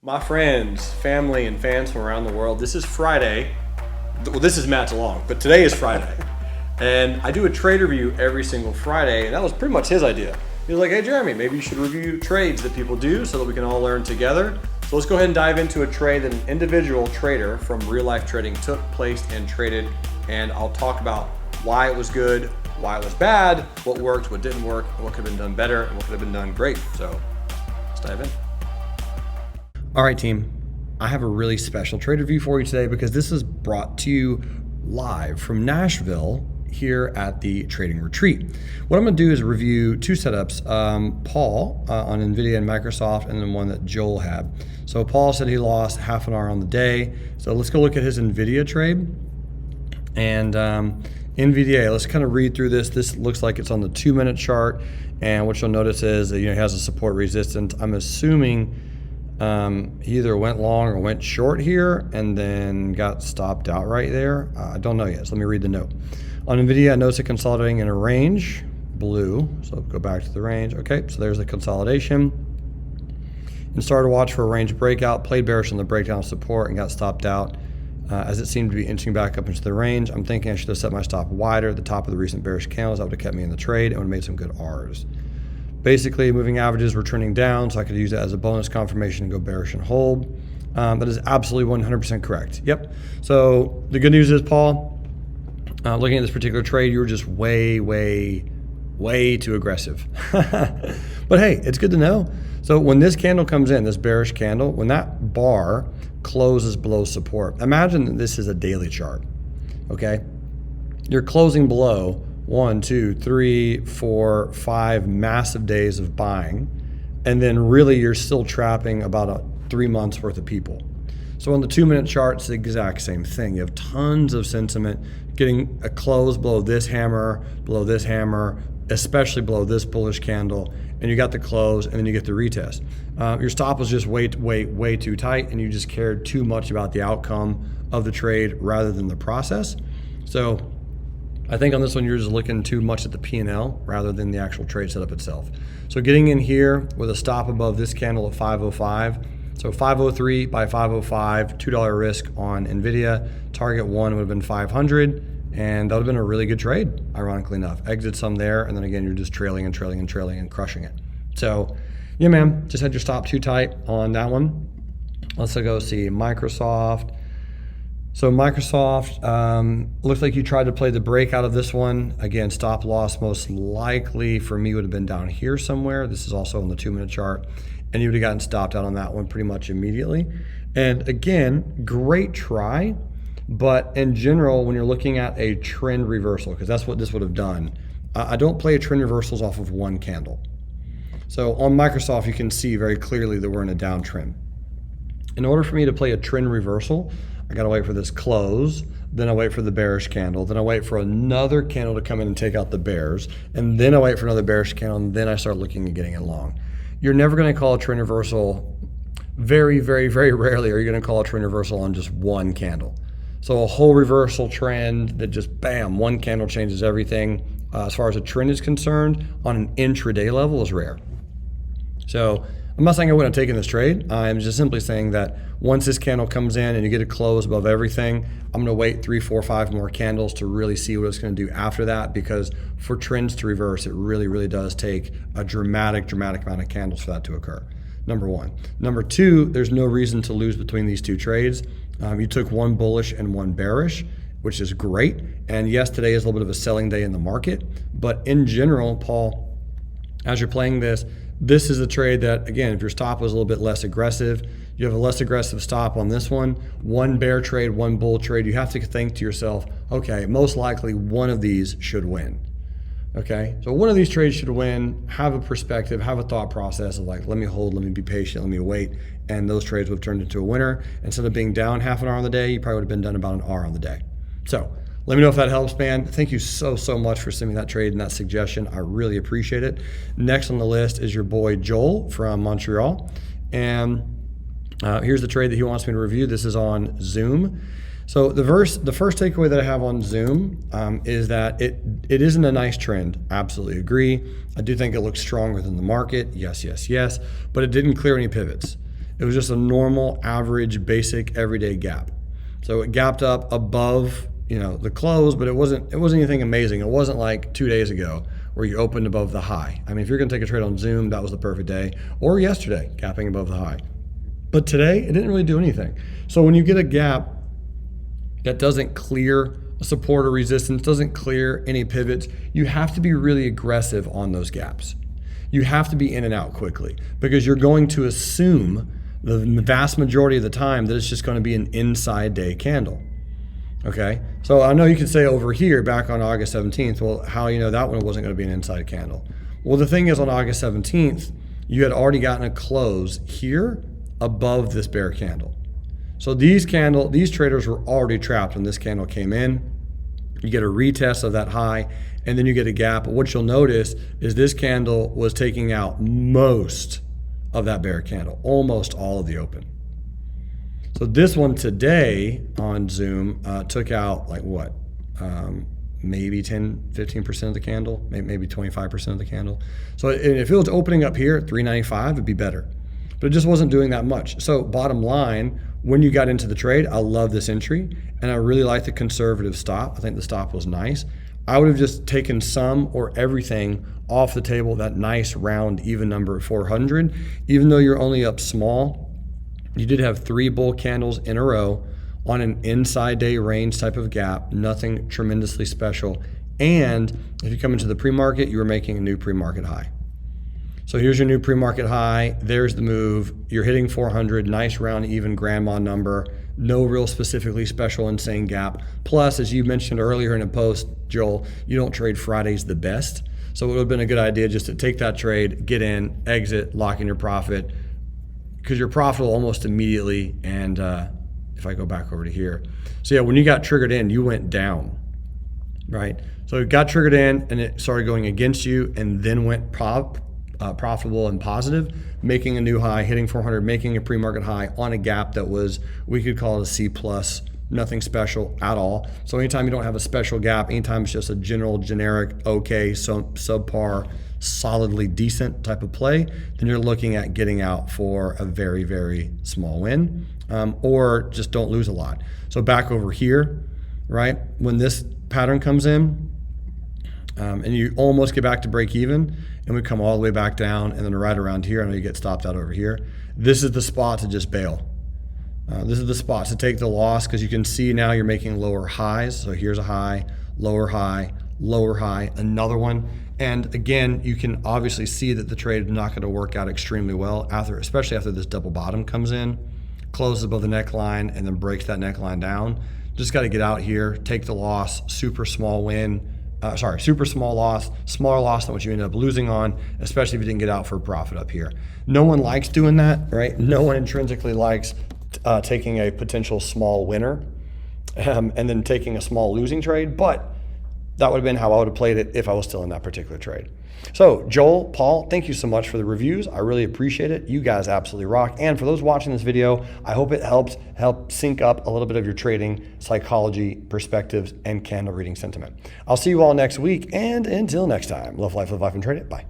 My friends, family, and fans from around the world, this is Friday. Well, this is Matt's along, but today is Friday. And I do a trade review every single Friday, and that was pretty much his idea. He was like, hey Jeremy, maybe you should review trades that people do so that we can all learn together. So let's go ahead and dive into a trade that an individual trader from real life trading took, placed, and traded. And I'll talk about why it was good, why it was bad, what worked, what didn't work, and what could have been done better, and what could have been done great. So let's dive in. All right, team. I have a really special trade review for you today because this is brought to you live from Nashville here at the Trading Retreat. What I'm going to do is review two setups, Paul on Nvidia and Microsoft, and then one that Joel had. So Paul said he lost half an hour on the day. So let's go look at his Nvidia trade. And NVDA, let's kind of read through this. This looks like it's on the 2-minute chart. And what you'll notice is that it has a support resistance. I'm assuming he either went long or went short here and then got stopped out right there. I don't know yet, so let me read the note. On Nvidia, I notice it consolidating in a range, blue, so go back to the range. Okay, so there's the consolidation. And started to watch for a range breakout, played bearish on the breakdown support and got stopped out as it seemed to be inching back up into the range. I'm thinking I should have set my stop wider at the top of the recent bearish candles. That would have kept me in the trade and would have made some good R's. Basically, moving averages were trending down, so I could use that as a bonus confirmation and go bearish and hold. That is absolutely 100% correct. Yep. So the good news is, Paul, looking at this particular trade, you were just way too aggressive. But hey, it's good to know. So when this candle comes in, this bearish candle, when that bar closes below support, imagine that this is a daily chart, okay? You're closing below 1, 2, 3, 4, 5 massive days of buying, and then really you're still trapping about 3 months worth of people. So on the 2-minute chart, it's the exact same thing. You have tons of sentiment getting a close below this hammer, especially below this bullish candle, and you got the close, and then you get the retest. Your stop was just way too tight, and you just cared too much about the outcome of the trade rather than the process. So I think on this one, you're just looking too much at the P&L rather than the actual trade setup itself. So getting in here with a stop above this candle at 505. So 503 by 505, $2 risk on Nvidia. Target one would have been 500, and that would have been a really good trade, ironically enough. Exit some there, and then again, you're just trailing and crushing it. So yeah, man, just had your stop too tight on that one. Let's go see Microsoft. So Microsoft, looks like you tried to play the break out of this one. Again, stop loss most likely for me would have been down here somewhere. This is also on the 2-minute chart. And you would have gotten stopped out on that one pretty much immediately. And again, great try. But in general, when you're looking at a trend reversal, because that's what this would have done, I don't play trend reversals off of one candle. So on Microsoft, you can see very clearly that we're in a downtrend. In order for me to play a trend reversal, I gotta wait for this close, then I wait for the bearish candle, then I wait for another candle to come in and take out the bears, and then I wait for another bearish candle, and then I start looking at getting it long. You're never gonna call a trend reversal, very rarely are you gonna call a trend reversal on just one candle. So a whole reversal trend that just bam, one candle changes everything, as far as a trend is concerned, on an intraday level is rare. So I'm not saying I wouldn't have taken this trade. I'm just simply saying that once this candle comes in and you get a close above everything, I'm gonna wait 3, 4, 5 more candles to really see what it's gonna do after that, because for trends to reverse, it really does take a dramatic amount of candles for that to occur, number one. Number two, there's no reason to lose between these two trades. You took one bullish and one bearish, which is great. And yes, today is a little bit of a selling day in the market, but in general, Paul, as you're playing this is a trade that, again, if your stop was a little bit less aggressive, you have a less aggressive stop on this one bear trade, one bull trade, you have to think to yourself, okay, most likely one of these should win. Okay, so one of these trades should win, have a perspective, have a thought process of like, let me hold, let me be patient, let me wait, and those trades would have turned into a winner. Instead of being down half an hour on the day, you probably would have been done about an hour on the day. So let me know if that helps, man. Thank you so much for sending that trade and that suggestion. I really appreciate it. Next on the list is your boy Joel from Montreal. And here's the trade that he wants me to review. This is on Zoom. So the first takeaway that I have on Zoom is that it isn't a nice trend. Absolutely agree. I do think it looks stronger than the market. Yes. But it didn't clear any pivots. It was just a normal, average, basic, everyday gap. So it gapped up above, the close, but it wasn't anything amazing. It wasn't like 2 days ago where you opened above the high. I mean, if you're gonna take a trade on Zoom, that was the perfect day. Or yesterday, gapping above the high. But today, it didn't really do anything. So when you get a gap that doesn't clear a support or resistance, doesn't clear any pivots, you have to be really aggressive on those gaps. You have to be in and out quickly because you're going to assume the vast majority of the time that it's just going to be an inside day candle. Okay, so I know you could say over here back on August 17th, well, how you know that one wasn't going to be an inside candle? Well, the thing is on August 17th, you had already gotten a close here above this bear candle. So these traders were already trapped when this candle came in. You get a retest of that high, and then you get a gap. But what you'll notice is this candle was taking out most of that bear candle, almost all of the open. So this one today on Zoom took out like what? Maybe 10, 15% of the candle, maybe 25% of the candle. So if it was opening up here at 395, it'd be better. But it just wasn't doing that much. So bottom line, when you got into the trade, I love this entry, and I really like the conservative stop. I think the stop was nice. I would have just taken some or everything off the table, that nice round even number at 400. Even though you're only up small, you did have 3 bull candles in a row on an inside day range type of gap, nothing tremendously special. And if you come into the pre-market, you were making a new pre-market high. So here's your new pre-market high. There's the move. You're hitting 400, nice round, even grandma number. No real specifically special insane gap. Plus, as you mentioned earlier in a post, Joel, you don't trade Fridays the best. So it would have been a good idea just to take that trade, get in, exit, lock in your profit, because you're profitable almost immediately. And if I go back over to here. So yeah, when you got triggered in, you went down, right? So it got triggered in and it started going against you and then went profitable and positive, making a new high, hitting 400, making a pre-market high on a gap that was, we could call it a C+, nothing special at all. So anytime you don't have a special gap, anytime it's just a general, generic, okay, so subpar, solidly decent type of play, then you're looking at getting out for a very, very small win, or just don't lose a lot. So back over here, right, when this pattern comes in, and you almost get back to break even, and we come all the way back down, and then right around here, I know you get stopped out over here. This is the spot to just bail. This is the spot to take the loss, because you can see now you're making lower highs. So here's a high, lower high, lower high, another one. And again, you can obviously see that the trade is not going to work out extremely well, especially after this double bottom comes in, closes above the neckline, and then breaks that neckline down. Just got to get out here, take the loss, super small win. Super small loss, smaller loss than what you ended up losing on, especially if you didn't get out for a profit up here. No one likes doing that, right? No one intrinsically likes taking a potential small winner and then taking a small losing trade, but that would have been how I would have played it if I was still in that particular trade. So Joel, Paul, thank you so much for the reviews. I really appreciate it. You guys absolutely rock. And for those watching this video, I hope it help sync up a little bit of your trading psychology, perspectives, and candle reading sentiment. I'll see you all next week. And until next time, love life, and trade it. Bye.